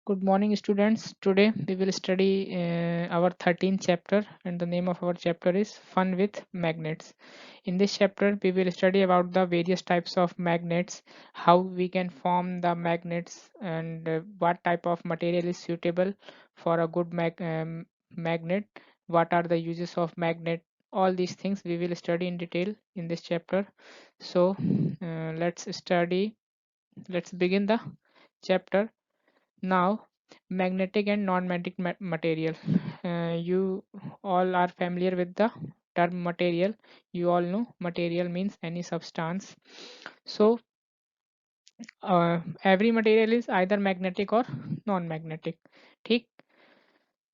Good morning, students. Today we will study our 13th chapter, and the name of our chapter is Fun with Magnets. In this chapter, we will study about the various types of magnets, how we can form the magnets, and what type of material is suitable for a good magnet, what are the uses of magnet. All these things we will study in detail in this chapter. So, let's begin the chapter. Now, magnetic and non-magnetic material. You all are familiar with the term material. You all know material means any substance. So, every material is either magnetic or non-magnetic. ठीक.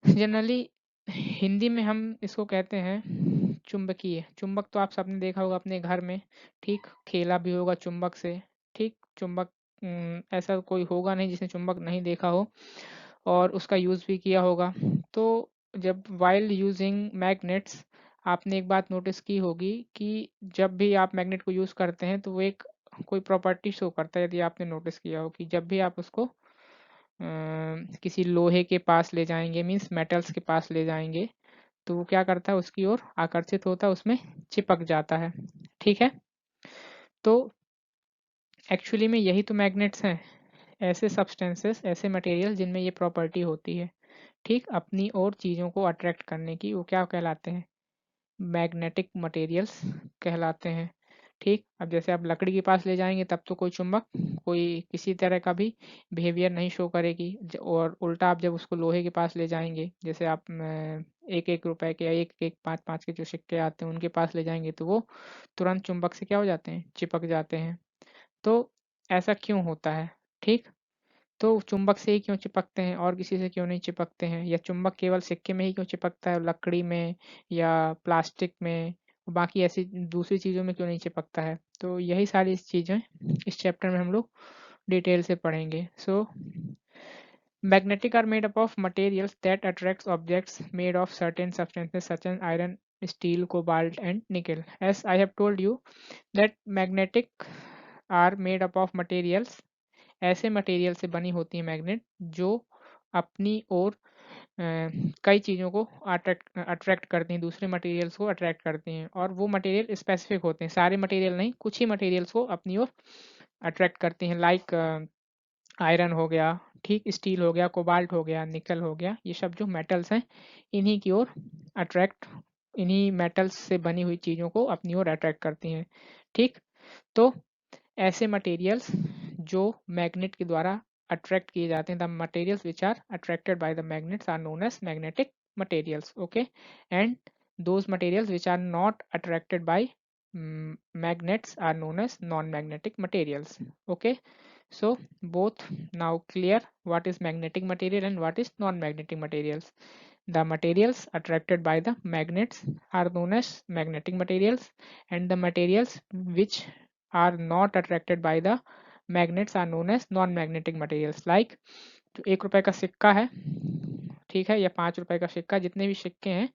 Generally Hindi में हम इसको कहते हैं चुंबकीय। चुंबक तो आप सबने देखा होगा अपने घर में। ठीक, खेला भी होगा चुंबक से। ठीक, चुंबक ऐसा कोई होगा नहीं जिसने चुंबक नहीं देखा हो और उसका यूज़ भी किया होगा। तो जब वाइल यूजिंग मैग्नेट्स, आपने एक बात नोटिस की होगी कि जब भी आप मैग्नेट को यूज़ करते हैं तो वो एक कोई प्रॉपर्टी शो करता है। यदि आपने नोटिस किया हो कि जब भी आप उसको किसी लोहे के पास ले जाएंगे, मीन्स मेटल्स के पास ले जाएंगे, तो वो क्या करता है, उसकी ओर आकर्षित होता है, उसमें चिपक जाता है। ठीक है, तो एक्चुअली में यही तो मैग्नेट्स हैं, ऐसे सब्सटेंसेस, ऐसे मटेरियल जिनमें ये प्रॉपर्टी होती है। ठीक, अपनी ओर चीज़ों को अट्रैक्ट करने की, वो क्या कहलाते हैं, मैग्नेटिक मटेरियल्स कहलाते हैं। ठीक, अब जैसे आप लकड़ी के पास ले जाएंगे तब तो कोई चुंबक, कोई किसी तरह का भी बिहेवियर नहीं शो करेगी। और उल्टा आप जब उसको लोहे के पास ले जाएंगे, जैसे आप एक एक रुपए के या एक एक पाँच पाँच के जो सिक्के आते हैं उनके पास ले जाएंगे, तो वो तुरंत चुंबक से क्या हो जाते हैं, चिपक जाते हैं। तो ऐसा क्यों होता है? ठीक, तो चुंबक से ही क्यों चिपकते हैं और किसी से क्यों नहीं चिपकते हैं, या चुंबक केवल सिक्के में ही क्यों चिपकता है, लकड़ी में या प्लास्टिक में, बाकी ऐसी दूसरी चीज़ों में क्यों नहीं चिपकता है? तो यही सारी चीज़ें इस चैप्टर में हम लोग डिटेल से पढ़ेंगे। सो magnetic are made up of materials that attracts objects made of certain substances such as iron, steel, cobalt and nickel. As I have told you that magnetic are made up of materials, ऐसे material से बनी होती है magnet जो अपनी ओर कई चीज़ों को अट्रैक्ट करती हैं, दूसरे मटेरियल्स को अट्रैक्ट करती हैं, और वो मटेरियल स्पेसिफिक होते हैं, सारे मटेरियल नहीं, कुछ ही मटेरियल्स को अपनी ओर अट्रैक्ट करती हैं। लाइक आयरन हो गया, ठीक, स्टील हो गया, कोबाल्ट हो गया, निकल हो गया, ये सब जो मेटल्स हैं इन्हीं की ओर अट्रैक्ट, इन्हीं मेटल्स से बनी हुई चीज़ों को अपनी ओर अट्रैक्ट करती हैं। ठीक, तो ऐसे मटेरियल्स जो मैग्नेट के द्वारा अट्रैक्ट किए जाते हैं, the materials which are attracted by the magnets are known as magnetic materials. Okay, and those materials which are not attracted by magnets are known as non-magnetic materials. Okay, so both now clear what is magnetic material and what is non-magnetic materials. The materials attracted by the magnets are known as magnetic materials, and the materials which are not attracted by the magnets are known as non-magnetic materials. Like जो 1 रुपए का सिक्का है, ठीक है, या 5 रुपए का सिक्का, जितने भी सिक्के हैं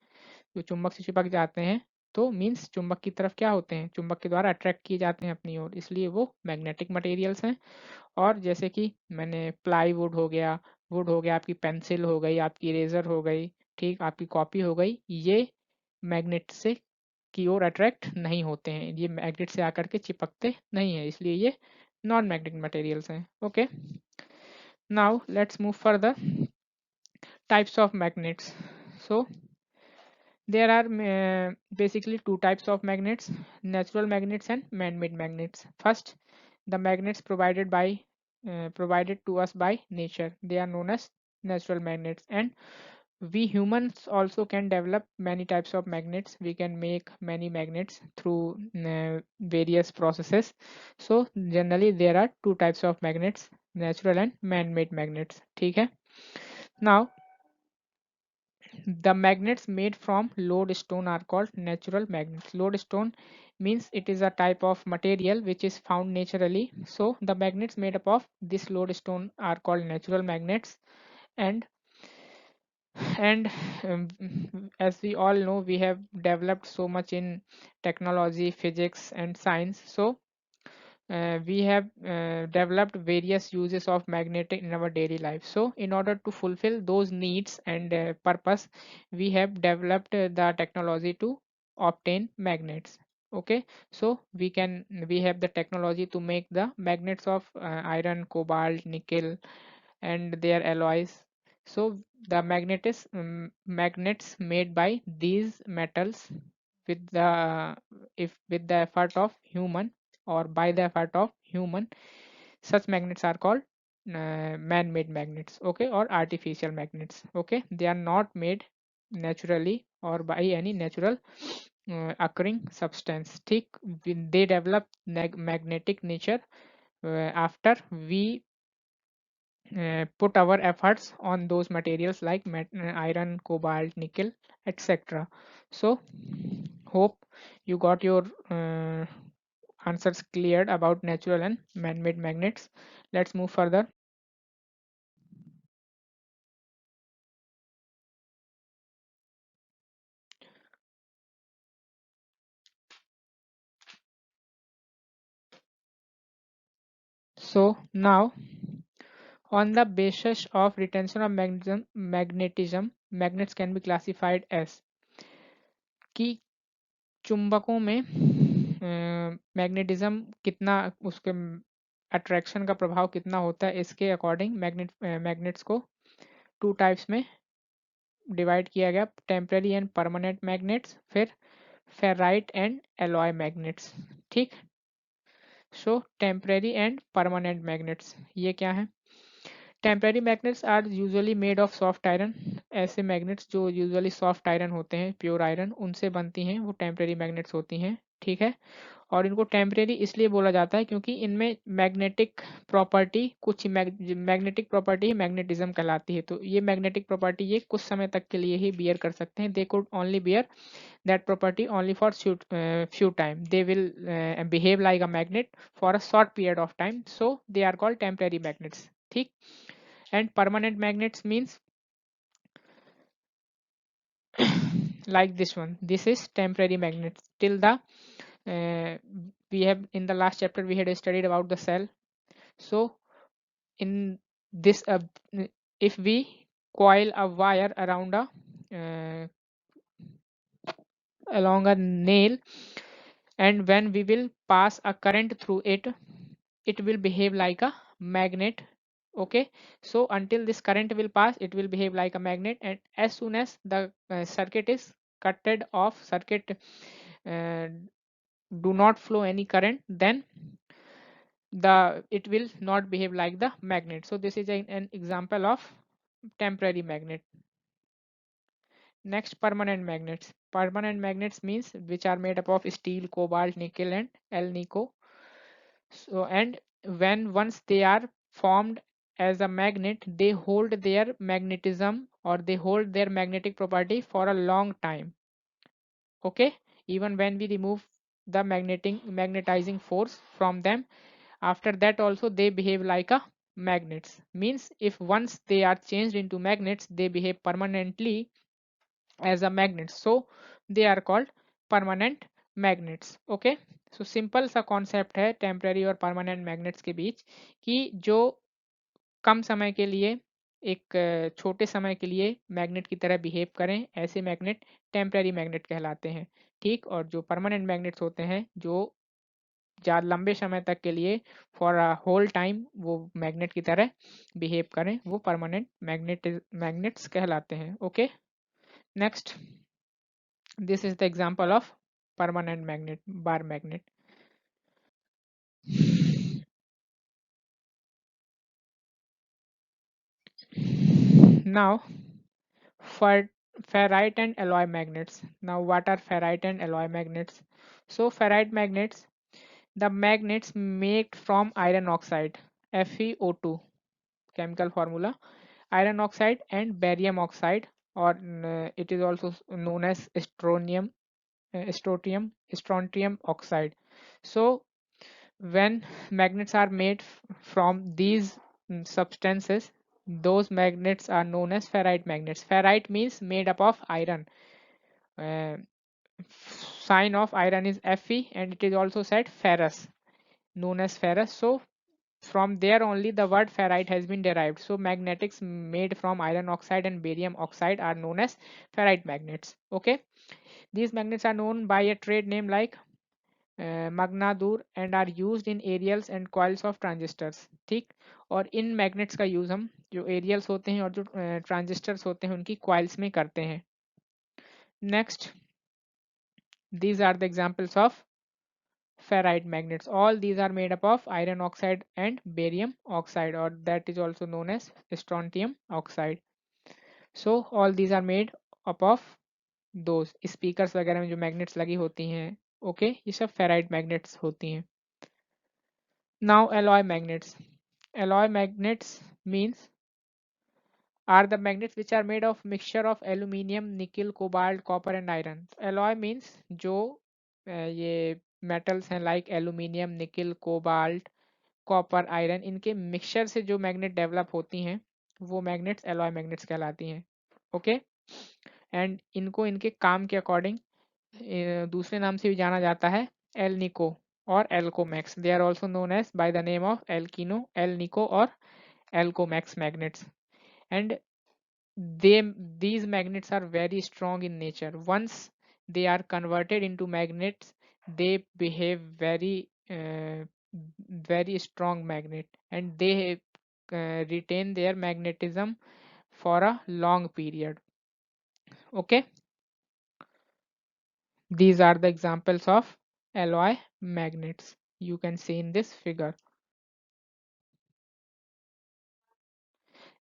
जो चुंबक से चिपक जाते हैं, तो मीन्स चुंबक की तरफ क्या होते हैं, चुंबक के द्वारा अट्रैक्ट किए जाते हैं अपनी ओर, इसलिए वो मैग्नेटिक मटेरियल्स हैं। और जैसे कि मैंने प्लाईवुड हो गया, वुड हो गया, आपकी पेंसिल हो गई, आपकी इरेजर हो गई, ठीक, आपकी कॉपी हो गई, ये मैग्नेट से की ओर अट्रैक्ट नहीं होते हैं, ये मैग्नेट से आकर के चिपकते नहीं है, इसलिए ये नॉन मैग्नेटिक मटेरियल्स हैं। Okay, now let's move further, types of magnets. So there are basically two types of magnets, natural magnets and man-made magnets. First, the magnets provided to us by nature, they are known as natural magnets. And we humans also can develop many types of magnets, we can make many magnets through various processes. So generally there are two types of magnets, natural and man-made magnets. ठीक है, now the magnets made from lodestone are called natural magnets. Lodestone means it is a type of material which is found naturally. So the magnets made up of this lodestone are called natural magnets. And as we all know, we have developed so much in technology, physics and science. So we have developed various uses of magnetic in our daily life. So in order to fulfill those needs and purpose, we have developed the technology to obtain magnets. Okay, so we have the technology to make the magnets of iron, cobalt, nickel, and their alloys. So the magnets made by these metals with the if with the effort of human or by the effort of human, such magnets are called man-made magnets, okay, or artificial magnets. Okay, they are not made naturally or by any natural occurring substance. ठीक, they develop magnetic nature after we put our efforts on those materials like iron, cobalt, nickel, etc. So hope you got your answers cleared about natural and man-made magnets. Let's move further. So now, on the basis of retention of magnetism, magnets can be classified as कि चुंबकों में magnetism कितना, उसके attraction का प्रभाव कितना होता है, इसके अकॉर्डिंग मैग्नेट्स को टू टाइप्स में डिवाइड किया गया, टेम्पररी एंड परमानेंट मैग्नेट्स, फिर फेराइट एंड एलॉय मैग्नेट्स। ठीक, so temporary and permanent magnets ये क्या है? Temporary magnets are usually made of soft iron. ऐसे मैग्नेट्स जो यूजुअली सॉफ्ट आयरन होते हैं, प्योर आयरन, उनसे बनती हैं, वो टेम्पररी मैग्नेट्स होती हैं। ठीक है, और इनको टेम्परेरी इसलिए बोला जाता है क्योंकि इनमें मैग्नेटिक प्रॉपर्टी, कुछ मैग्नेटिक प्रॉपर्टी मैग्नेटिज्म कहलाती है। तो ये मैग्नेटिक प्रॉपर्टी ये कुछ समय तक के लिए ही बियर कर सकते हैं। They could only bear that property only for few time. They will behave like a magnet for a short period of time, so they are called temporary magnets. ठीक, and permanent magnets means like this one, this is temporary magnets. Till the uh, we have in the last chapter we had studied about the cell. So in this if we coil a wire around a along a nail, and when we will pass a current through it, it will behave like a magnet. Okay, so until this current will pass, it will behave like a magnet, and as soon as the circuit is cutted off, circuit uh, do not flow any current, then the it will not behave like the magnet. So this is an example of temporary magnet. Next, permanent magnets. Permanent magnets means which are made up of steel, cobalt, nickel, and alnico. So, and when once they are formed as a magnet, they hold their magnetism or they hold their magnetic property for a long time. Okay, even when we remove the magnetizing force from them, after that also they behave like a magnets. Means if once they are changed into magnets, they behave permanently as a magnet, so they are called permanent magnets. Okay, so simple सा concept है temporary और permanent magnets के बीच कि जो कम समय के लिए एक छोटे समय के लिए मैग्नेट की तरह बिहेव करें, ऐसे मैग्नेट टेम्पररी मैग्नेट कहलाते हैं। ठीक, और जो परमानेंट मैग्नेट्स होते हैं जो ज़्यादा लंबे समय तक के लिए फॉर अ होल टाइम वो मैग्नेट की तरह बिहेव करें, वो परमानेंट मैग्नेट्स कहलाते हैं। Okay, next, this is the example of permanent magnet, bar magnet. Now for ferrite and alloy magnets. Now what are ferrite and alloy magnets? So ferrite magnets, the magnets made from iron oxide, FeO2, chemical formula, iron oxide and barium oxide, or it is also known as strontium oxide. So when magnets are made from these substances, those magnets are known as ferrite magnets. Ferrite means made up of iron. uh, Sign of iron is Fe, and it is also said ferrous. known as ferrous. So from there only the word ferrite has been derived. So magnetics made from iron oxide and barium oxide are known as ferrite magnets. Okay, these magnets are known by a trade name like magnadur and are used in aerials and coils of transistors. ठीक, और इन magnets का use हम जो एरियल्स होते हैं और जो transistors होते हैं उनकी कॉइल्स में करते हैं. Next, these are the examples of ferrite magnets. All these are made up of iron oxide and barium oxide, or that is also known as strontium oxide. So all these are made up of those speakers वगैरह में जो magnets लगी होती हैं. Okay, ये सब ferrite magnets होती हैं. Now alloy magnets. Alloy magnets means are the magnets which are made of mixture of aluminium, nickel, cobalt, copper and iron. Alloy means जो ये metals हैं like aluminium, nickel, cobalt, copper, iron, इनके mixture से जो magnet develop होती हैं वो magnets alloy magnets कहलाती हैं. ओके, एंड इनको इनके काम के अकॉर्डिंग दूसरे नाम से भी जाना जाता है, एल निको और Alcomax. They are also known as by the name of एल्किनो, एल निको और Alcomax magnets. And they these magnets are very strong in nature. Once they are converted into magnets, they behave very strong magnet, and they retain their magnetism for a long period. Okay, these are the examples of alloy magnets you can see in this figure.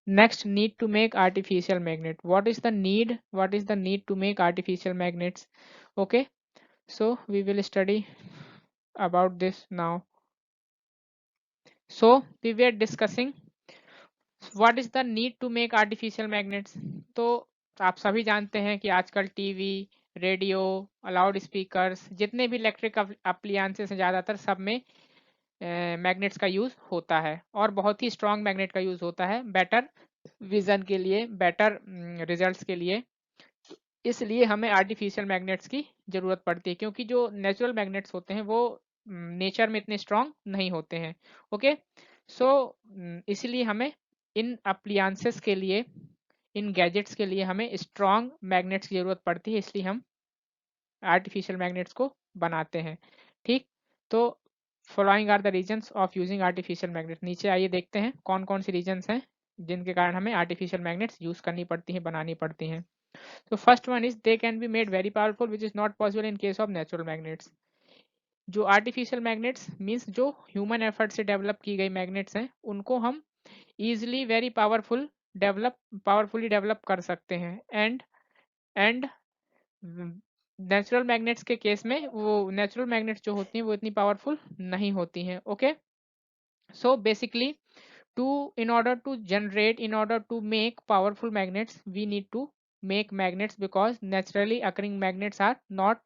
Next, need to make artificial magnet. What is the need? What is the need to make artificial magnets? Okay, so we will study about this now. So we were discussing what is the need to make artificial magnets. तो आप सभी जानते हैं कि आजकल TV, radio, loud speakers, जितने भी electric appliances हैं ज़्यादातर सब में मैग्नेट्स का यूज होता है, और बहुत ही स्ट्रॉन्ग मैग्नेट का यूज होता है बेटर विजन के लिए, बेटर रिजल्ट्स के लिए. इसलिए हमें आर्टिफिशियल मैग्नेट्स की जरूरत पड़ती है, क्योंकि जो नेचुरल मैग्नेट्स होते हैं वो नेचर में इतने स्ट्रांग नहीं होते हैं. ओके, सो इसलिए हमें इन अप्लियंसेस के लिए, इन गैजेट्स के लिए हमें स्ट्रांग मैग्नेट्स की जरूरत पड़ती है, इसलिए हम आर्टिफिशियल मैग्नेट्स को बनाते हैं. ठीक, तो following are the reasons of using artificial magnet. नीचे आइए देखते हैं कौन कौन सी रीजंस हैं जिनके कारण हमें आर्टिफिशियल मैग्नेट्स यूज करनी पड़ती हैं, बनानी पड़ती हैं. So first one is they can be made very powerful, which is not possible in case of natural magnets. जो artificial magnets means जो human effort से develop की गई magnets हैं उनको हम easily very powerfully develop कर सकते हैं. And नेचुरल मैग्नेट्स के केस में वो नेचुरल मैग्नेट्स जो होती हैं वो इतनी पावरफुल नहीं होती हैं. Okay, so basically in order to make powerful magnets, we need to make magnets because naturally occurring magnets are not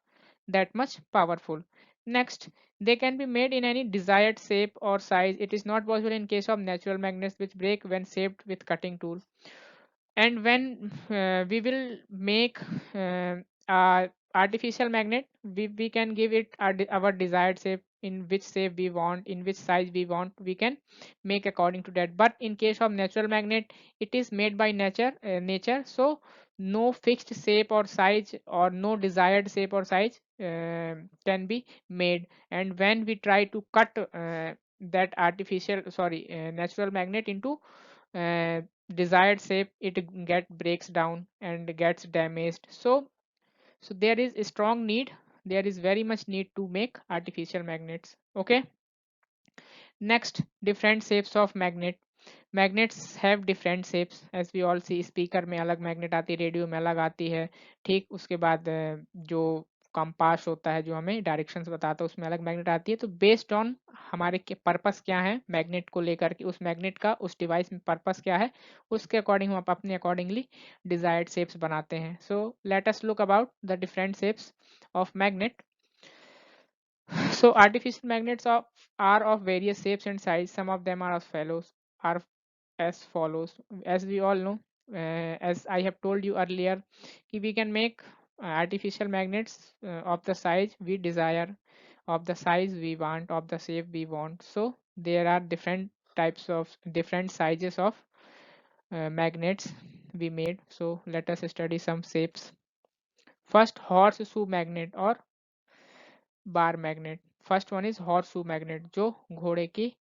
that much powerful. Next, they can be made in any desired shape or size. It is not possible in case of natural magnets which break when shaped with cutting tool. And when we will make artificial magnet, we can give it our desired shape, in which size we want, we can make according to that. But in case of natural magnet, it is made by nature, so no fixed shape or size or no desired shape or size can be made. And when we try to cut that natural magnet into uh, desired shape, it breaks down and gets damaged. So there is a strong need, there is very much need to make artificial magnets. Okay, next, different shapes of magnet. Magnets have different shapes as we all see. Speaker में अलग magnet आती है, radio में अलग आती है. ठीक, उसके बाद जो कंपास होता है जो हमें डायरेक्शंस बताता है उसमें अलग मैग्नेट आती है. तो बेस्ड ऑन हमारे के पर्पस क्या है मैग्नेट को लेकर के, उस मैग्नेट का उस डिवाइस में पर्पस क्या है, उसके अकॉर्डिंग हम अपने अकॉर्डिंगली डिजायर्ड शेप्स बनाते हैं. So let us look about the different shapes of magnet. So artificial magnets are of various shapes and size. Some of them are as follows. As we all know, as I have told you earlier, we can make artificial magnets of the size we desire. of the size we want, of the shape we want. So there are different types of different sizes of magnets we made. So let us study some shapes. First, horseshoe magnet or bar magnet. First one is horse magnet, जो घोड़े की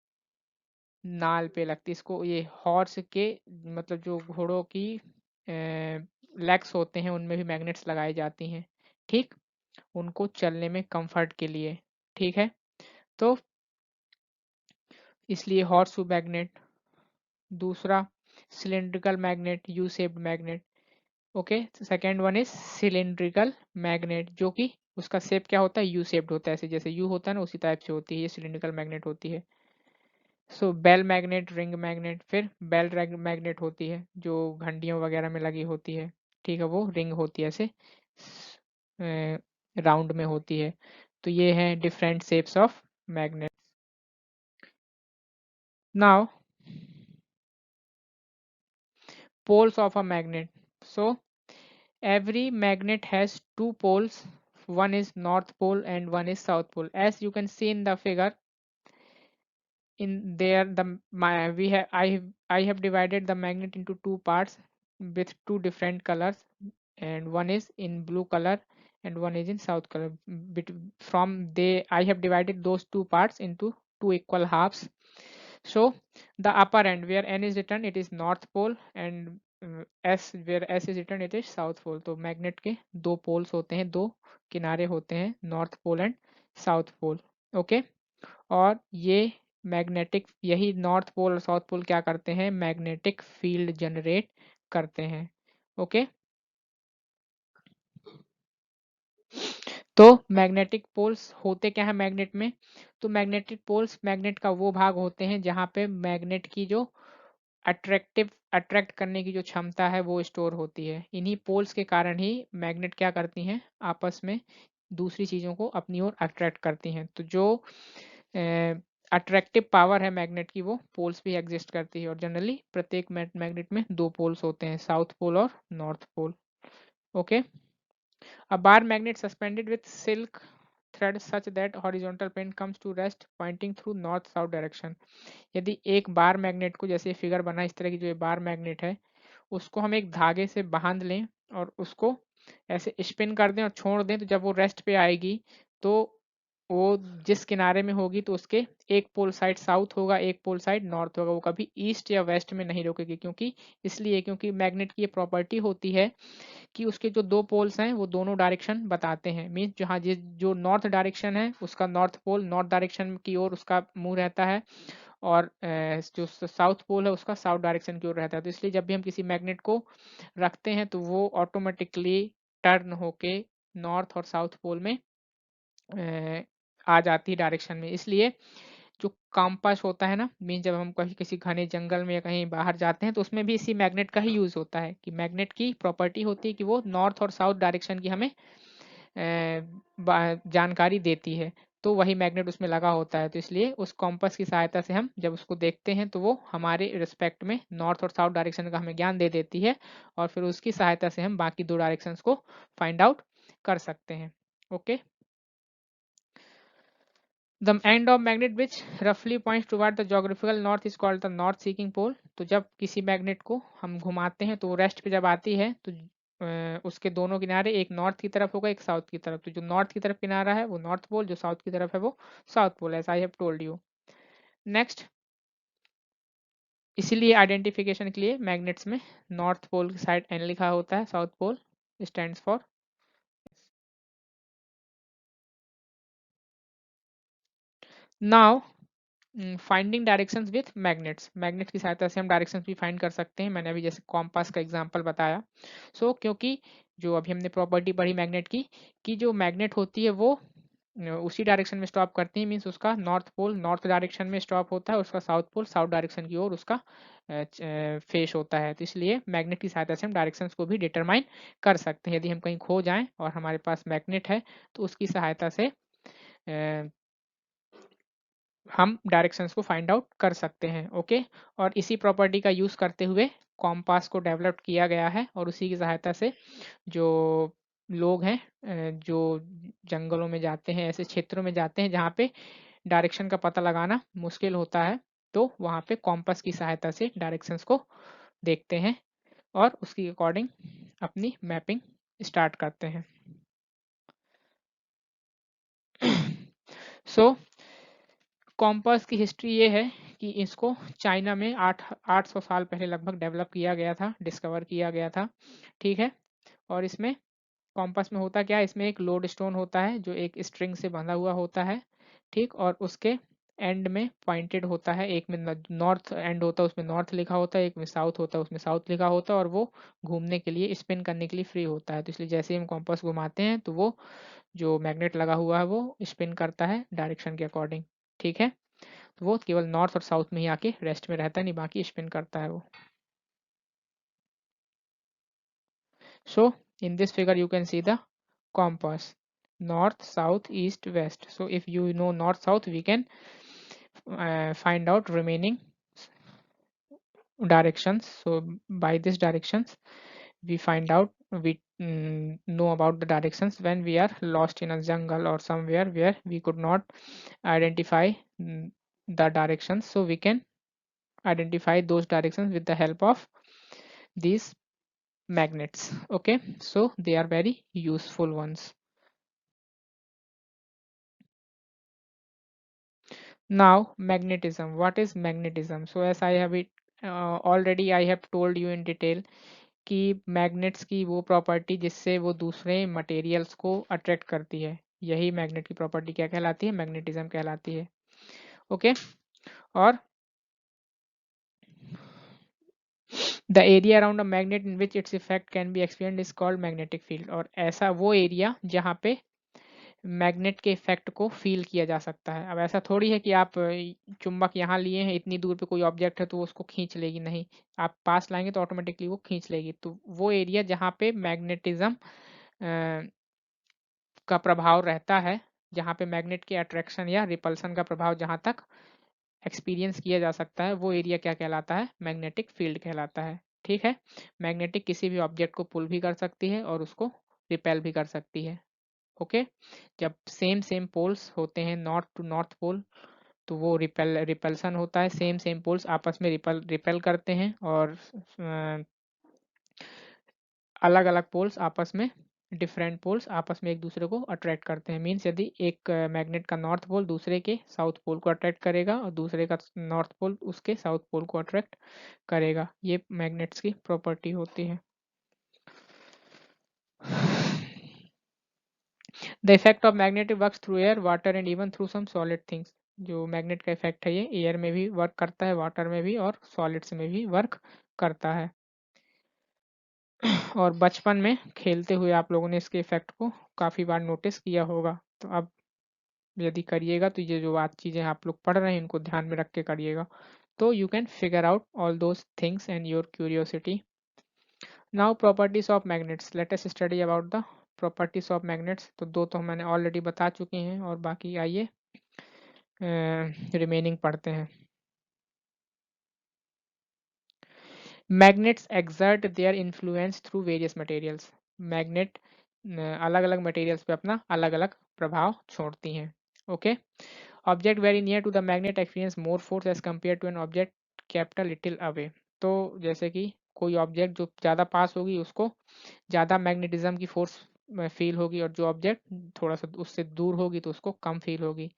नाल पे लगती है. इसको ये horse के मतलब जो घोड़ों की लेग्स होते हैं उनमें भी मैग्नेट्स लगाई जाती हैं. ठीक, उनको चलने में कंफर्ट के लिए. ठीक है, तो इसलिए हॉर्स मैग्नेट. दूसरा cylindrical magnet, U shaped magnet. Okay, second one is cylindrical magnet, जो कि उसका शेप क्या होता है, यू शेप्ड होता है. ऐसे जैसे यू होता है ना, उसी टाइप से होती है, ये सिलेंड्रिकल मैग्नेट होती है. सो बेल मैग्नेट, रिंग मैग्नेट. फिर बेल मैग्नेट होती है जो घंटियों वगैरह में लगी होती है. ठीक है, वो रिंग होती है, ऐसे राउंड में होती है. तो ये है different shapes of magnet. Now poles of a magnet. So every magnet has two poles. One is north pole and one is south pole. As you can see in the figure, in there the my we have I have divided the magnet into two parts with two different colors, and one is in blue color and one is in south color. From they I have divided those two parts into two equal halves. So the upper end where n is written it is north pole, and s where s is written it is south pole. तो magnet के दो poles होते हैं, दो किनारे होते हैं, north pole and south pole. Okay, और ये मैग्नेटिक, यही नॉर्थ पोल और साउथ पोल क्या करते हैं, मैग्नेटिक फील्ड जनरेट करते हैं. ओके, तो मैग्नेटिक पोल्स होते क्या है मैग्नेट में. तो मैग्नेटिक पोल्स मैग्नेट का वो भाग होते हैं जहाँ पे मैग्नेट की जो अट्रैक्ट करने की जो क्षमता है वो स्टोर होती है. इन्हीं पोल्स के कारण ही मैग्नेट क्या करती हैं, आपस में दूसरी चीज़ों को अपनी ओर अट्रैक्ट करती हैं. तो जो अट्रैक्टिव पावर है मैग्नेट की, वो पोल्स भी एग्जिस्ट करती है. और जनरली प्रत्येक मैग्नेट में दो पोल्स होते हैं, साउथ पोल और north pole. Okay, a bar magnet suspended with silk thread such that horizontal plane comes to rest pointing through north south direction. यदि एक बार मैग्नेट को, जैसे फिगर बना इस तरह की, जो बार मैग्नेट है उसको हम एक धागे से बांध लें और उसको ऐसे स्पिन कर दें और छोड़ दें, तो जब वो रेस्ट पे आएगी तो वो जिस किनारे में होगी तो उसके एक पोल साइड साउथ होगा, एक पोल साइड नॉर्थ होगा. वो कभी ईस्ट या वेस्ट में नहीं रुकेगी. क्योंकि इसलिए क्योंकि मैग्नेट की ये प्रॉपर्टी होती है कि उसके जो दो पोल्स हैं वो दोनों डायरेक्शन बताते हैं. मीन्स जहाँ जिस जो नॉर्थ डायरेक्शन है उसका नॉर्थ पोल नॉर्थ डायरेक्शन की ओर उसका मुंह रहता है, और जो साउथ पोल है उसका साउथ डायरेक्शन की ओर रहता है. तो इसलिए जब भी हम किसी मैग्नेट को रखते हैं तो वो ऑटोमेटिकली टर्न होके नॉर्थ और साउथ पोल में आ जाती है डायरेक्शन में. इसलिए जो कंपास होता है ना, मीन जब हम कहीं किसी घने जंगल में या कहीं बाहर जाते हैं तो उसमें भी इसी मैग्नेट का ही यूज होता है. कि मैग्नेट की प्रॉपर्टी होती है कि वो नॉर्थ और साउथ डायरेक्शन की हमें जानकारी देती है. तो वही मैग्नेट उसमें लगा होता है. तो इसलिए उस कॉम्पस की सहायता से हम जब उसको देखते हैं तो वो हमारे रिस्पेक्ट में नॉर्थ और साउथ डायरेक्शन का हमें ज्ञान दे देती है, और फिर उसकी सहायता से हम बाकी दो डायरेक्शंस को फाइंड आउट कर सकते हैं. Okay, The end of magnet which roughly points toward the geographical north is called the north seeking pole. तो जब किसी मैग्नेट को हम घुमाते हैं तो रेस्ट पे जब आती है तो उसके दोनों किनारे एक नॉर्थ की तरफ होगा, एक साउथ की तरफ. तो जो नॉर्थ की तरफ किनारा है वो नॉर्थ पोल, जो साउथ की तरफ है वो south pole, as I have told you. Next, इसीलिए आइडेंटिफिकेशन के लिए मैग्नेट्स में नॉर्थ पोल की साइड एन लिखा होता है, south pole stands for. Now finding directions with magnets. Magnet की सहायता से हम डायरेक्शंस भी फाइंड कर सकते हैं. मैंने अभी जैसे कॉम्पास का एग्जांपल बताया. क्योंकि जो अभी हमने प्रॉपर्टी पढ़ी मैग्नेट की, कि जो मैग्नेट होती है वो उसी डायरेक्शन में स्टॉप करती है. मीन्स उसका नॉर्थ पोल नॉर्थ डायरेक्शन में स्टॉप होता है, उसका साउथ पोल साउथ डायरेक्शन की ओर उसका फेस होता है. तो इसलिए मैग्नेट की सहायता से हम डायरेक्शंस को भी डिटरमाइन कर सकते हैं. यदि हम कहीं खो जाएं और हमारे पास मैग्नेट है तो उसकी सहायता से हम डायरेक्शंस को फाइंड आउट कर सकते हैं. ओके, और इसी प्रॉपर्टी का यूज करते हुए कॉम्पास को डेवलप किया गया है, और उसी की सहायता से जो लोग हैं जो जंगलों में जाते हैं, ऐसे क्षेत्रों में जाते हैं जहाँ पे डायरेक्शन का पता लगाना मुश्किल होता है, तो वहाँ पे कॉम्पास की सहायता से डायरेक्शंस को देखते हैं और उसकी अकॉर्डिंग अपनी मैपिंग स्टार्ट करते हैं। सो कॉम्पास की हिस्ट्री ये है कि इसको चाइना में 800 साल पहले लगभग डेवलप किया गया था, डिस्कवर किया गया था। ठीक है। और इसमें कॉम्पास में होता क्या है, इसमें एक लोड स्टोन होता है जो एक स्ट्रिंग से बंधा हुआ होता है। ठीक। और उसके एंड में पॉइंटेड होता है, एक में नॉर्थ एंड होता है उसमें नॉर्थ लिखा होता है, एक में साउथ होता है उसमें साउथ लिखा होता है, और वो घूमने के लिए स्पिन करने के लिए फ्री होता है। तो इसलिए जैसे ही हम कॉम्पास घुमाते हैं तो वो जो मैग्नेट लगा हुआ है वो स्पिन करता है डायरेक्शन के अकॉर्डिंग। ठीक है। तो वो केवल नॉर्थ और साउथ में ही आके रेस्ट में रहता है, नहीं बाकी स्पिन करता है वो। So in this figure you can see the compass, north, south, east, west. So if you know north, south, we can find out remaining directions. So by these directions we find out, we know about the directions when we are lost in a jungle or somewhere where we could not identify the directions. So we can identify those directions with the help of these magnets. Okay, so they are very useful ones. Now magnetism. What is magnetism? So as I have it already I have told you in detail कि magnets की वो property जिससे वो दूसरे materials को attract करती है, यही मैग्नेट की प्रॉपर्टी क्या कहलाती है, मैग्नेटिज्म कहलाती है। ओके। और the area around a magnet in which its effect can be experienced is called magnetic field. और ऐसा वो एरिया जहाँ पे मैग्नेट के इफेक्ट को फील किया जा सकता है। अब ऐसा थोड़ी है कि आप चुंबक यहाँ लिए हैं, इतनी दूर पे कोई ऑब्जेक्ट है तो वो उसको खींच लेगी, नहीं, आप पास लाएंगे तो ऑटोमेटिकली वो खींच लेगी। तो वो एरिया जहाँ पे मैग्नेटिज्म का प्रभाव रहता है, जहाँ पे मैग्नेट के अट्रैक्शन या रिपल्सन का प्रभाव जहाँ तक एक्सपीरियंस किया जा सकता है, वो एरिया क्या कहलाता है, मैग्नेटिक फील्ड कहलाता है। ठीक है। मैग्नेटिक किसी भी ऑब्जेक्ट को पुल भी कर सकती है और उसको रिपेल भी कर सकती है। ओके। जब सेम सेम पोल्स होते हैं नॉर्थ टू नॉर्थ पोल, तो वो रिपल्सन होता है, सेम सेम पोल्स आपस में रिपेल करते हैं, और अलग अलग पोल्स आपस में, डिफरेंट पोल्स आपस में एक दूसरे को अट्रैक्ट करते हैं। मीन्स यदि एक मैग्नेट का नॉर्थ पोल दूसरे के साउथ पोल को अट्रैक्ट करेगा और दूसरे का नॉर्थ पोल उसके साउथ पोल को अट्रैक्ट करेगा, ये मैग्नेट्स की प्रॉपर्टी होती है। The effect of magnetic works through air, water and even through some solid things. जो मैग्नेट का इफेक्ट है ये एयर में भी वर्क करता है, वाटर में भी, और सॉलिड्स में भी वर्क करता है। और बचपन में खेलते हुए आप लोगों ने इसके इफेक्ट को काफ़ी बार नोटिस किया होगा। तो अब यदि करिएगा तो ये जो बात चीज़ें आप लोग पढ़ रहे हैं इनको ध्यान में रख के करिएगा, तो you can figure out all those things and your curiosity. Now properties of magnets, let us study about the properties of magnets. तो दो तो मैंने ऑलरेडी बता चुके हैं, और बाकी आइए रिमेनिंग पढ़ते हैं। Magnets exert their influence through various materials. Magnet अलग अलग मटेरियल्स पे अपना अलग अलग प्रभाव छोड़ती हैं। Okay. Object very near to the magnet experience more force as compare to an object kept a little away. तो जैसे कि कोई ऑब्जेक्ट जो ज़्यादा पास होगी उसको ज़्यादा मैग्नेटिज्म की फोर्स फील होगी, और जो ऑब्जेक्ट थोड़ा सा उससे दूर होगी तो उसको कम फील होगी।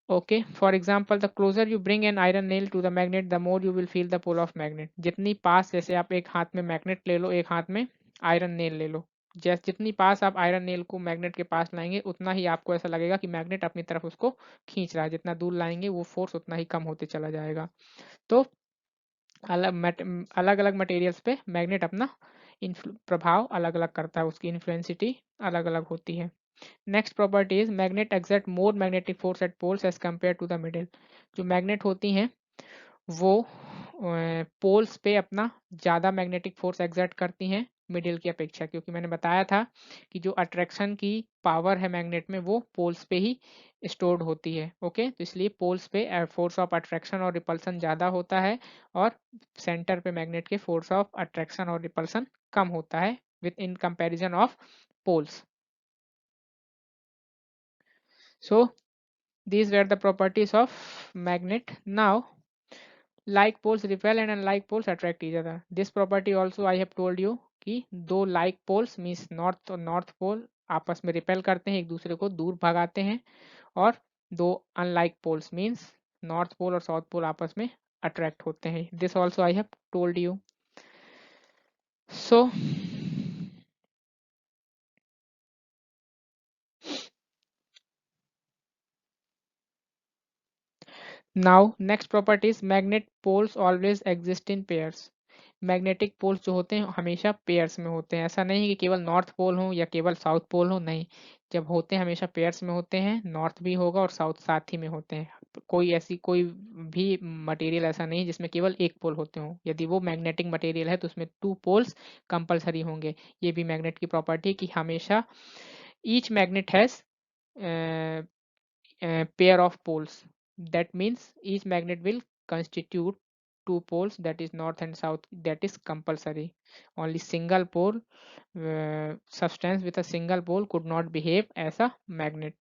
Okay. For example the closer you bring an iron nail to the magnet the more you will feel the pull of magnet. जितनी पास, जैसे आप एक हाथ में मैग्नेट ले लो, एक हाथ में आयरन नेल ले लो, जैसे जितनी पास आप आयरन नेल को मैग्नेट के पास लाएंगे उतना ही आपको ऐसा लगेगा कि मैग्नेट अपनी तरफ उसको खींच रहा है, जितना दूर लाएंगे वो फोर्स उतना ही कम होते चला जाएगा। तो अलग अलग मटेरियल्स पे मैग्नेट अपना प्रभाव अलग अलग करता है, उसकी इन्फ्लुएंसिटी अलग अलग होती है। Next property is magnet exert more magnetic force at poles as compare to the middle. जो मैग्नेट होती हैं वो पोल्स पे अपना ज़्यादा मैग्नेटिक फोर्स एक्सर्ट करती हैं मिडिल की अपेक्षा, क्योंकि मैंने बताया था कि जो अट्रैक्शन की पावर है मैग्नेट में वो पोल्स पे ही स्टोर्ड होती है। ओके। तो इसलिए पोल्स पे फोर्स ऑफ अट्रैक्शन और रिपल्सन ज़्यादा होता है, और सेंटर पे मैग्नेट के फोर्स ऑफ अट्रैक्शन और रिपल्सन कम होता है with in comparison of poles. So these were the properties of magnet. Now like poles repel and unlike poles attract each other. This property also I have told you कि दो like poles means north और north pole आपस में repel करते हैं, एक दूसरे को दूर भगाते हैं, और दो unlike poles means north pole और south pole आपस में attract होते हैं. This also I have told you. So now next property is magnet poles always exist in pairs. Magnetic poles जो होते हैं हमेशा पेयर्स में होते हैं. ऐसा नहीं कि केवल नॉर्थ पोल हो या केवल साउथ पोल हो, नहीं. जब होते हैं हमेशा पेयर्स में होते हैं, नॉर्थ भी होगा और साउथ साथ ही में होते हैं. कोई भी मटेरियल ऐसा नहीं जिसमें केवल एक पोल होते हों. यदि वो मैग्नेटिक मटेरियल है तो उसमें 2 पोल्स कंपलसरी होंगे. ये भी मैग्नेट की प्रॉपर्टी कि हमेशा each magnet has pair of poles. That means each magnet will constitute 2 poles, that is north and south, that is compulsory. Only single pole substance with a single pole could not behave as a magnet.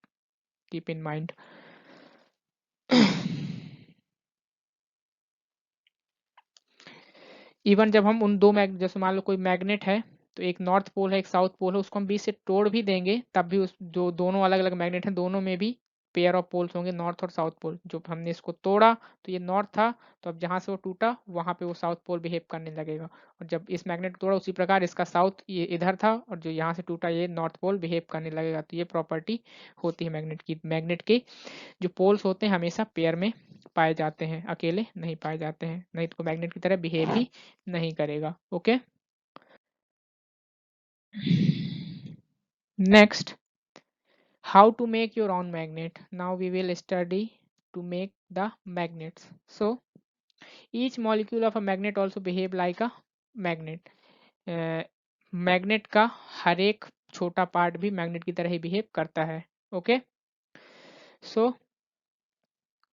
Keep in mind. Even जब हम उन दो जैसे मान लो कोई magnet है तो एक नॉर्थ पोल है एक साउथ पोल है, उसको हम बीच से तोड़ भी देंगे तब भी उस जो दोनों अलग अलग मैग्नेट हैं दोनों में भी पेयर ऑफ पोल्स होंगे, नॉर्थ और साउथ पोल. जो हमने इसको तोड़ा तो ये नॉर्थ था, तो अब जहां से वो टूटा वहां पे वो साउथ पोल बिहेव करने लगेगा. और जब इस मैग्नेट को तोड़ा उसी प्रकार इसका साउथ ये इधर था और जो यहाँ से टूटा ये नॉर्थ पोल बिहेव करने लगेगा. तो ये प्रॉपर्टी होती है मैग्नेट की. मैग्नेट के जो पोल्स होते हैं हमेशा पेयर में पाए जाते हैं, अकेले नहीं पाए जाते हैं, नहीं तो मैग्नेट की तरह बिहेव ही नहीं करेगा. Okay. Next, how to make your own magnet. Now we will study to make the magnets. So each molecule of a magnet also behave like a magnet. Magnet का हर एक छोटा पार्ट भी magnet की तरह ही behave करता है. Okay. So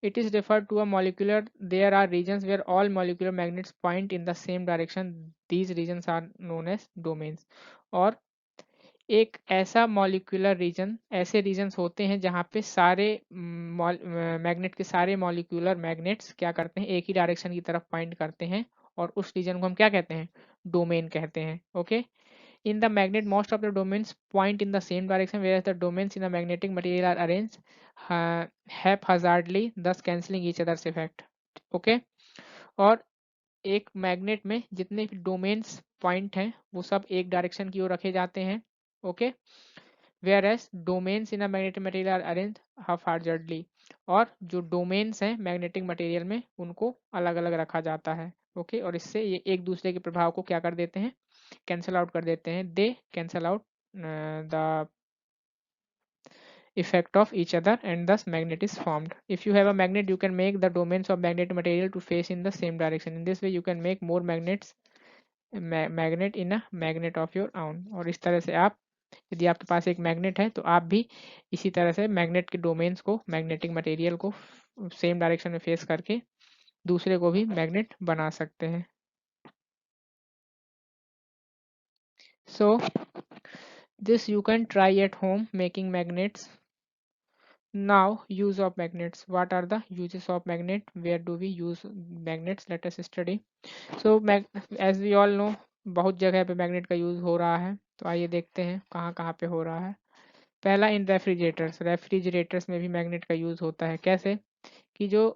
it is referred to a molecular. There are regions where all molecular magnets point in the same direction. These regions are known as domains. और एक ऐसा मॉलिक्यूलर रीजन, ऐसे regions होते हैं जहाँ पे सारे मैग्नेट के सारे मॉलिक्यूलर मैग्नेट्स क्या करते हैं, एक ही डायरेक्शन की तरफ पॉइंट करते हैं, और उस रीजन को हम क्या कहते हैं, डोमेन कहते हैं. Okay. In the magnet, most of the domains point in the same direction, whereas the domains in the magnetic material are arranged haphazardly, thus cancelling each other's effect. Okay. और एक magnet में जितने भी domains point हैं वो सब एक direction की ओर रखे जाते हैं. Okay. whereas domains in a magnetic material are arranged haphazardly. और जो डोमेन्स हैं मैग्नेटिक मटेरियल में उनको अलग अलग रखा जाता है. ओके. और इससे ये एक दूसरे के प्रभाव को क्या कर देते हैं, कैंसल आउट कर देते हैं. दे cancel out the effect of each other and thus magnet is formed. If you have a magnet you can make the domains of magnetic material to face in the same direction. In this way you can make more magnets magnet in a magnet of your own. और इस तरह से आप, यदि आपके पास एक magnet है तो आप भी इसी तरह से मैग्नेट के डोमेन्स को, मैग्नेटिक मटेरियल को सेम डायरेक्शन में फेस करके दूसरे को भी मैग्नेट बना सकते हैं. So this you can try at home making magnets. Now use of magnets. What are the uses of magnet? Where do we use magnets? Let us study. So as we all know बहुत जगह पे magnet का use हो रहा है. तो आइए देखते हैं कहाँ कहाँ पे हो रहा है. पहला, इन रेफ्रिजरेटर्स. रेफ्रिजरेटर्स में भी मैग्नेट का यूज होता है. कैसे कि जो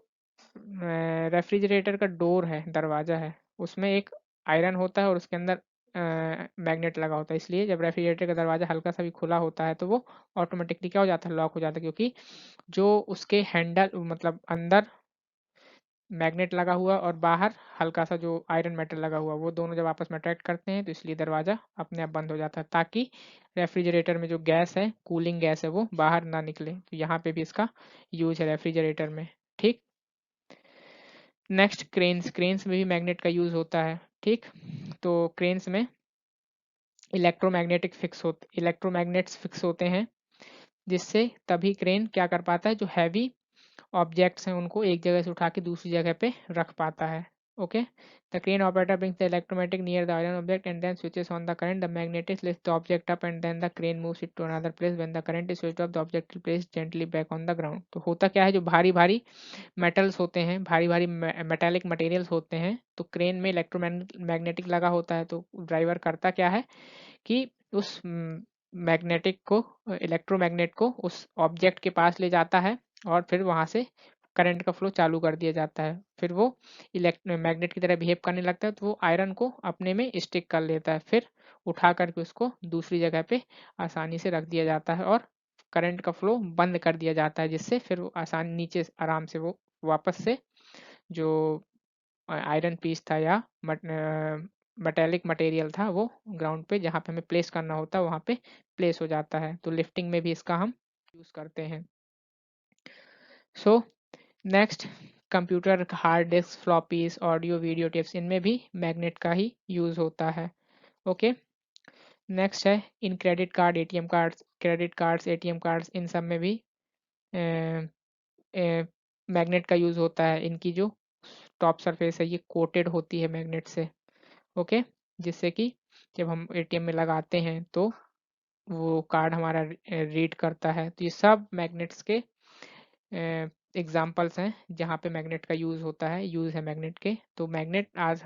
रेफ्रिजरेटर का डोर है, दरवाजा है, उसमें एक आयरन होता है और उसके अंदर मैग्नेट लगा होता है. इसलिए जब रेफ्रिजरेटर का दरवाजा हल्का सा भी खुला होता है तो वो ऑटोमेटिकली क्या हो जाता है, लॉक हो जाता है, क्योंकि जो उसके हैंडल मतलब अंदर मैग्नेट लगा हुआ और बाहर हल्का सा जो आयरन मेटल लगा हुआ, वो दोनों जब आपस में अट्रैक्ट करते हैं तो इसलिए दरवाजा अपने आप बंद हो जाता है, ताकि रेफ्रिजरेटर में जो गैस है, कूलिंग गैस है, वो बाहर ना निकले. तो यहाँ पे भी इसका यूज है रेफ्रिजरेटर में. ठीक. Next, cranes. क्रेन्स में भी मैग्नेट का यूज होता है. ठीक. तो क्रेन्स में इलेक्ट्रोमैग्नेट्स फिक्स होते हैं, जिससे तभी क्रेन क्या कर पाता है, जो हैवी ऑब्जेक्ट्स हैं उनको एक जगह से उठा के दूसरी जगह पे रख पाता है. Okay, the crane operator brings the electromagnetic near the iron object and then switches on the current. The magnetic lifts the object up and then the crane moves it to another place. When the current is switched off, the object is placed gently back on the ground. तो होता क्या है, जो भारी भारी metals होते हैं, भारी भारी मेटालिक मटेरियल्स होते हैं, तो क्रेन में इलेक्ट्रोमैग्नेटिक लगा होता है, तो ड्राइवर करता क्या है कि उस मैग्नेटिक को, इलेक्ट्रोमैग्नेट को उस ऑब्जेक्ट के पास ले जाता है और फिर वहां से करंट का फ्लो चालू कर दिया जाता है। फिर वो मैग्नेट की तरह बिहेव करने लगता है, तो वो आयरन को अपने में स्टिक कर लेता है। फिर उठा करके उसको दूसरी जगह पे आसानी से रख दिया जाता है और करंट का फ्लो बंद कर दिया जाता है, जिससे फिर वो आसान नीचे आराम से वो वापस से जो आयरन पीस था या मेटेलिक मटेरियल था, वो ग्राउंड पे जहाँ पे हमें प्लेस करना होता है वहाँ पे प्लेस हो जाता है। तो लिफ्टिंग में भी इसका हम यूज़ करते हैं। So next, computer hard disk, floppies, audio video tapes, इनमें भी मैग्नेट का ही यूज़ होता है। ओके, नेक्स्ट है इन credit card, ATM cards, credit cards, ATM cards, इन सब में भी मैग्नेट का यूज़ होता है। इनकी जो टॉप सरफेस है ये कोटेड होती है मैग्नेट से। ओके, जिससे कि जब हम एटीएम में लगाते हैं तो वो कार्ड हमारा रीड करता है। तो ये सब मैग्नेट्स के एग्जाम्पल्स हैं जहाँ पे मैग्नेट का यूज़ होता है, यूज़ है मैग्नेट के। तो मैग्नेट आज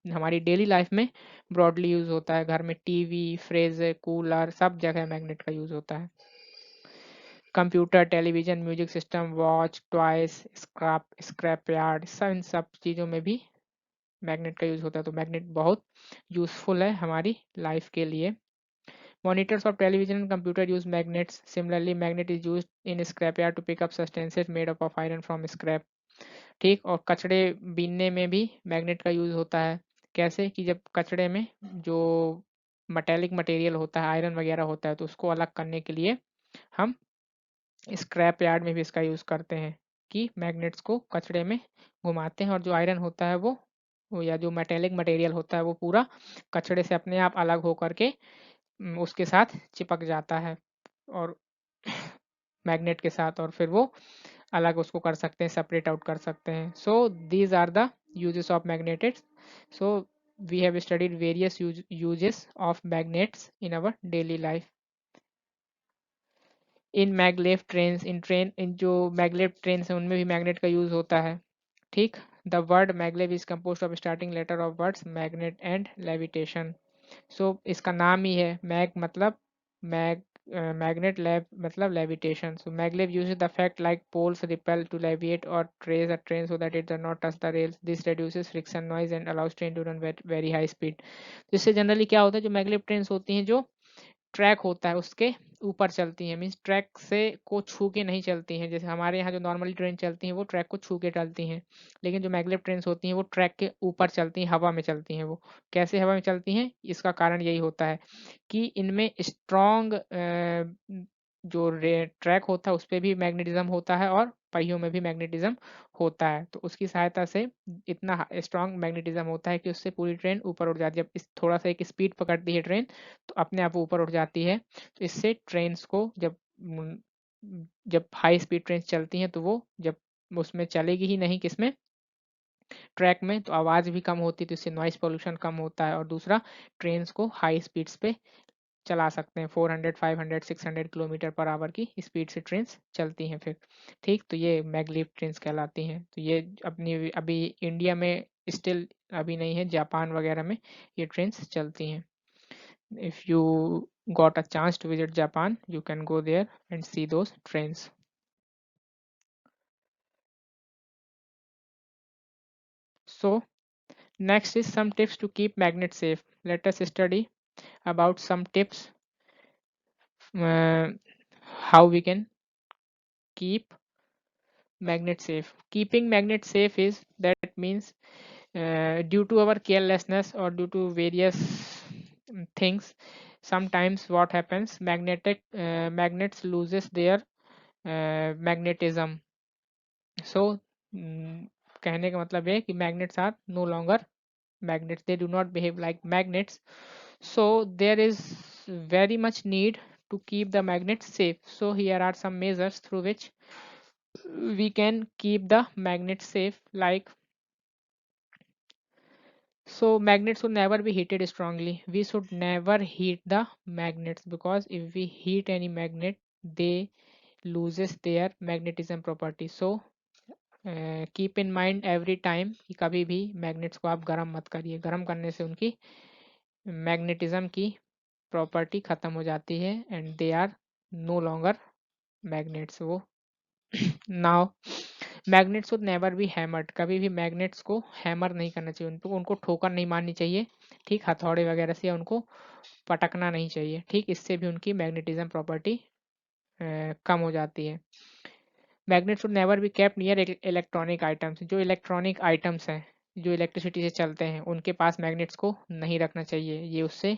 हमारी डेली लाइफ में ब्रॉडली यूज़ होता है। घर में टीवी, फ्रिज, कूलर, सब जगह मैग्नेट का यूज़ होता है। Computer, television, music system, watch, toys, scrap yard, सब इन सब चीज़ों में भी मैग्नेट का यूज़ होता है। तो मैग्नेट बहुत यूज़फुल है हमारी लाइफ के लिए। Monitors of television and computer use magnets. Similarly, magnet is used in scrapyard to pick up substances made up of iron from scrap. ठीक, और कचड़े बीनने में भी मैग्नेट का यूज़ होता है। कैसे कि जब कचड़े में जो मेटेलिक मटेरियल होता है, आयरन वगैरह होता है, तो उसको अलग करने के लिए हम स्क्रैप यार्ड में भी इसका यूज़ करते हैं कि मैग्नेट्स को कचड़े में घुमाते हैं और जो आयरन होता है वो या जो मेटेलिक मटेरियल होता है वो पूरा कचड़े से अपने आप अलग होकर के उसके साथ चिपक जाता है और मैग्नेट के साथ, और फिर वो अलग उसको कर सकते हैं, सेपरेट आउट कर सकते हैं। So these are the uses of magnets. So we have studied various uses of magnets in our daily life. In maglev trains, in जो मैगलेव ट्रेन्स हैं उनमें भी मैग्नेट का यूज होता है। ठीक, the word maglev is compose of starting letter of words magnet and levitation. So इसका नाम ही है, मैग मतलब मैग, मैग्नेट, लैब मतलब levitation. So maglev uses the fact like poles repel to levitate और trace a train so that it does not touch the rails. This reduces friction noise and allows train to run very high speed. जिससे generally क्या होता है, जो maglev trains होती हैं जो track होता है उसके ऊपर चलती हैं, मीन्स ट्रैक से को छू के नहीं चलती हैं। जैसे हमारे यहाँ जो नॉर्मली ट्रेन चलती हैं वो ट्रैक को छू के चलती हैं, लेकिन जो मैगलेव ट्रेन्स होती हैं वो ट्रैक के ऊपर चलती हैं, हवा में चलती हैं। वो कैसे हवा में चलती हैं, इसका कारण यही होता है कि इनमें स्ट्रॉन्ग जो ट्रैक होता है उस पर भी मैग्नेटिज्म होता है और पहियों में भी मैग्नेटिज्म होता है। तो उसकी सहायता से इतना स्ट्रॉन्ग मैग्नेटिज्म होता है कि उससे पूरी ट्रेन ऊपर उठ जाती है। जब इस थोड़ा सा एक स्पीड पकड़ती है ट्रेन तो अपने आप वो ऊपर उठ जाती है। तो इससे ट्रेन्स को जब हाई स्पीड ट्रेन चलती हैं तो वो जब उसमें चलेगी ही नहीं, किसमें, ट्रैक में, तो आवाज़ भी कम होती है, तो इससे नॉइस पोल्यूशन कम होता है। और दूसरा, ट्रेन्स को हाई स्पीड्स पे चला सकते हैं, 400, 500, 600 किलोमीटर पर आवर की स्पीड से ट्रेन्स चलती हैं फिर। ठीक, तो ये मैगलीव ट्रेन्स कहलाती हैं। तो ये अपनी अभी इंडिया में स्टिल अभी नहीं है, जापान वगैरह में ये ट्रेन्स चलती हैं। If you got a chance to visit Japan, you can go there and see those trains. So next is some tips to keep magnet safe. Let us study about some tips, uh, how we can keep magnet safe. Keeping magnet safe is that means due to our carelessness or due to various things, sometimes what happens, magnets loses their magnetism. सो कहने का मतलब है कि magnets are no longer magnets, they do not behave like magnets. So there is very much need to keep the magnets safe. So here are some measures through which we can keep the magnet safe, like So magnets should never be heated strongly. We should never heat the magnets, because if we heat any magnet, they loses their magnetism property. So keep in mind every time कि कभी भी magnets को आप गर्म मत करिए, गर्म करने से उनकी मैग्नेटिज्म की प्रॉपर्टी ख़त्म हो जाती है and they are no longer magnets वो। Now magnets should never be hammered, कभी भी मैग्नेट्स को हैमर नहीं करना चाहिए, उनको उनको ठोकर नहीं मारनी चाहिए, ठीक, हथौड़े वगैरह से उनको पटकना नहीं चाहिए, ठीक, इससे भी उनकी मैग्नेटिज्म प्रॉपर्टी कम हो जाती है। Magnet should never be kept near electronic items, जो इलेक्ट्रॉनिक आइटम्स हैं, जो इलेक्ट्रिसिटी से चलते हैं, उनके पास मैग्नेट्स को नहीं रखना चाहिए, ये उससे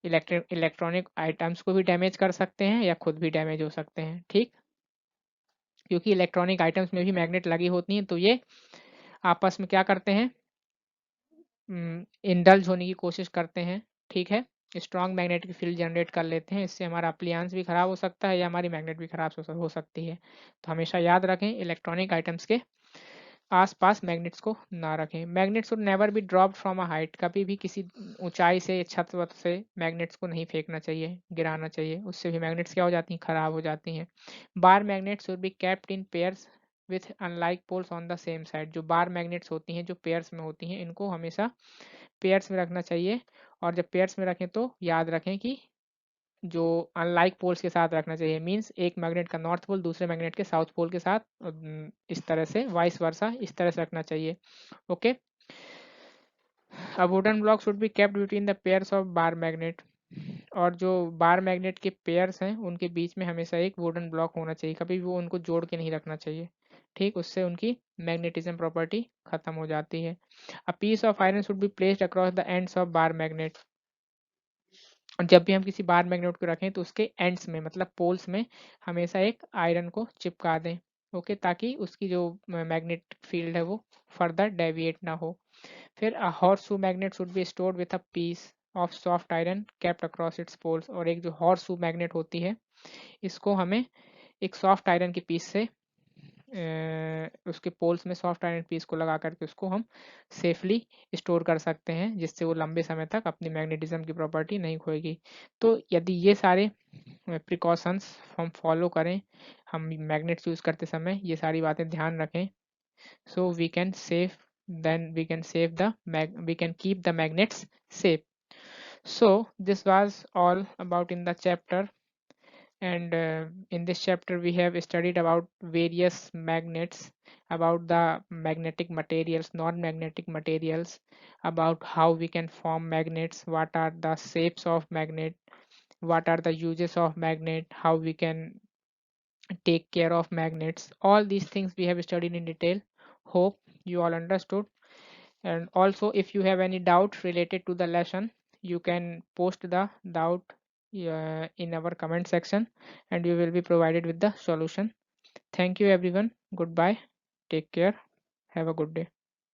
इलेक्ट्रॉनिक आइटम्स को भी डैमेज कर सकते हैं या खुद भी डैमेज हो सकते हैं, ठीक, क्योंकि इलेक्ट्रॉनिक आइटम्स में भी मैग्नेट लगी होती हैं, तो ये आपस में क्या करते हैं, इंडल्ज होने की कोशिश करते हैं, ठीक है, स्ट्रॉन्ग मैग्नेटिक फील्ड जनरेट कर लेते हैं, इससे हमारा अप्लियंस भी खराब हो सकता है या हमारी मैग्नेट भी खराब हो सकती है। तो हमेशा याद रखें इलेक्ट्रॉनिक आइटम्स के आसपास मैग्नेट्स को ना रखें। Magnets should never be dropped from a height, कभी भी किसी ऊंचाई से छत वत से मैग्नेट्स को नहीं फेंकना चाहिए, गिराना चाहिए, उससे भी मैग्नेट्स क्या हो जाती हैं, खराब हो जाती हैं। Bar magnets should be kept in pairs with unlike poles on the same side, जो बार मैग्नेट्स होती हैं, जो पेयर्स में होती हैं, इनको हमेशा पेयर्स में रखना चाहिए, और जब पेयर्स में रखें तो याद रखें कि जो अनलाइक पोल्स के साथ रखना चाहिए, मींस एक मैग्नेट का नॉर्थ पोल दूसरे मैग्नेट के साउथ पोल के साथ इस तरह से वाइस वर्सा इस तरह से रखना चाहिए। Okay, a wooden block should be kept between the pairs of bar magnet, और जो बार मैग्नेट के पेयर्स हैं उनके बीच में हमेशा एक वुडन ब्लॉक होना चाहिए, कभी भी वो उनको जोड़ के नहीं रखना चाहिए, ठीक, उससे उनकी मैग्नेटिज्म प्रॉपर्टी खत्म हो जाती है। A piece of iron should be placed across the ends of bar magnet, और जब भी हम किसी बार मैग्नेट को रखें तो उसके एंड्स में मतलब पोल्स में हमेशा एक आयरन को चिपका दें, ओके, ताकि उसकी जो मैग्नेटिक फील्ड है वो फर्दर डेविएट ना हो। फिर a horseshoe magnet should be stored with a piece of soft iron kept across its poles, और एक जो हॉर्स शू मैग्नेट होती है इसको हमें एक सॉफ्ट आयरन के पीस से उसके पोल्स में सॉफ्ट आयरन पीस को लगा करके उसको हम सेफली स्टोर कर सकते हैं, जिससे वो लंबे समय तक अपनी मैग्नेटिज्म की प्रॉपर्टी नहीं खोएगी। तो यदि ये सारे प्रिकॉशंस हम फॉलो करें, हम मैग्नेट्स यूज़ करते समय ये सारी बातें ध्यान रखें, so we can save then we can save the we can keep the magnets safe. So this was all about in the chapter, and in this chapter we have studied about various magnets, about the magnetic materials, non-magnetic materials, about how we can form magnets, what are the shapes of magnet, what are the uses of magnet, how we can take care of magnets, all these things we have studied in detail. Hope you all understood, and also if you have any doubt related to the lesson, you can post the doubt in our comment section, and we will be provided with the solution. Thank you everyone, goodbye, take care, have a good day.